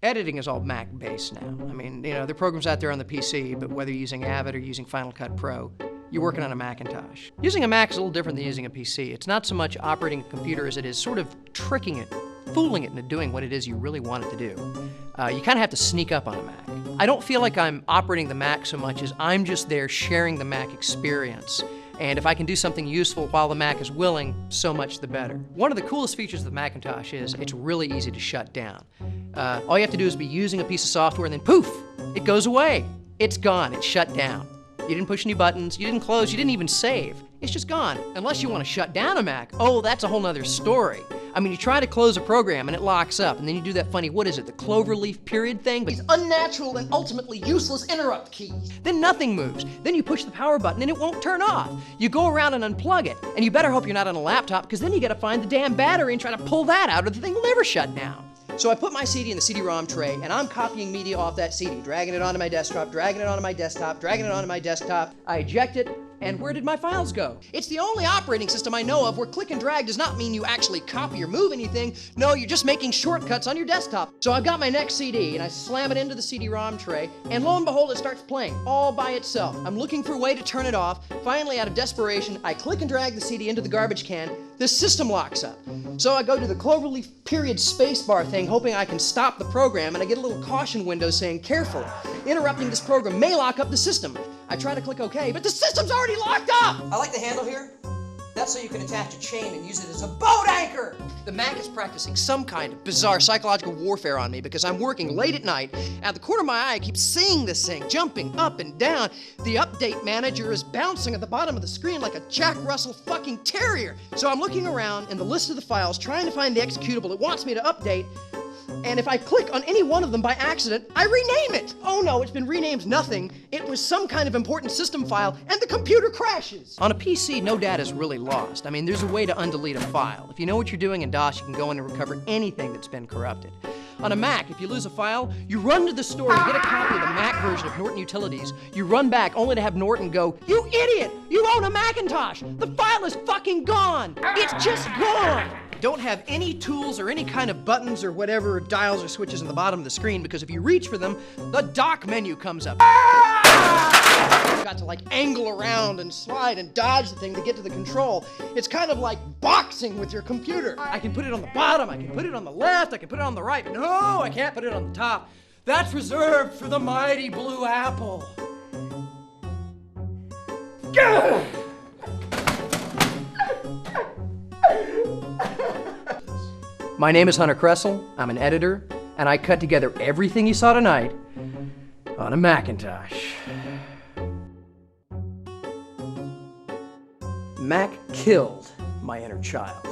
Editing is all Mac-based now. I mean, you know, there are programs out there on the PC, but whether you're using Avid or using Final Cut Pro, you're working on a Macintosh. Using a Mac is a little different than using a PC. It's not so much operating a computer as it is sort of tricking it, fooling it into doing what it is you really want it to do. You kind of have to sneak up on a Mac. I don't feel like I'm operating the Mac so much as I'm just there sharing the Mac experience. And if I can do something useful while the Mac is willing, so much the better. One of the coolest features of the Macintosh is it's really easy to shut down. All you have to do is be using a piece of software and then poof, it goes away. It's gone, it's shut down. You didn't push any buttons, you didn't close, you didn't even save. It's just gone. Unless you want to shut down a Mac, oh, that's a whole nother story. I mean, you try to close a program and it locks up, and then you do that funny, what is it, the cloverleaf period thing? These unnatural and ultimately useless interrupt keys. Then nothing moves. Then you push the power button and it won't turn off. You go around and unplug it, and you better hope you're not on a laptop, because then you gotta find the damn battery and try to pull that out, or the thing will never shut down. So I put my CD in the CD-ROM tray, and I'm copying media off that CD, dragging it onto my desktop, dragging it onto my desktop, dragging it onto my desktop. I eject it, and where did my files go? It's the only operating system I know of where click and drag does not mean you actually copy or move anything. No, you're just making shortcuts on your desktop. So I've got my next CD, and I slam it into the CD-ROM tray, and lo and behold, it starts playing all by itself. I'm looking for a way to turn it off. Finally, out of desperation, I click and drag the CD into the garbage can. The system locks up. So I go to the cloverleaf period spacebar thing, hoping I can stop the program, and I get a little caution window saying, careful, interrupting this program may lock up the system. I try to click OK, but the system's already locked up! I like the handle here. That's so you can attach a chain and use it as a boat anchor! The Mac is practicing some kind of bizarre psychological warfare on me because I'm working late at night. Out of the corner of my eye, I keep seeing this thing, jumping up and down. The update manager is bouncing at the bottom of the screen like a Jack Russell fucking terrier. So I'm looking around in the list of the files, trying to find the executable it wants me to update. And if I click on any one of them by accident, I rename it! Oh no, it's been renamed nothing. It was some kind of important system file, and the computer crashes! On a PC, no data is really lost. I mean, there's a way to undelete a file. If you know what you're doing in DOS, you can go in and recover anything that's been corrupted. On a Mac, if you lose a file, you run to the store, you get a copy of the Mac version of Norton Utilities, you run back only to have Norton go, "You idiot! You own a Macintosh! The file is fucking gone! It's just gone!" Don't have any tools or any kind of buttons or whatever dials or switches on the bottom of the screen, because if you reach for them, the dock menu comes up. You've got to like angle around and slide and dodge the thing to get to the control. It's kind of like boxing with your computer. I can put it on the bottom, I can put it on the left, I can put it on the right. No, I can't put it on the top. That's reserved for the mighty Blue Apple. Gah! My name is Hunter Kressel, I'm an editor, and I cut together everything you saw tonight on a Macintosh. Mac killed my inner child.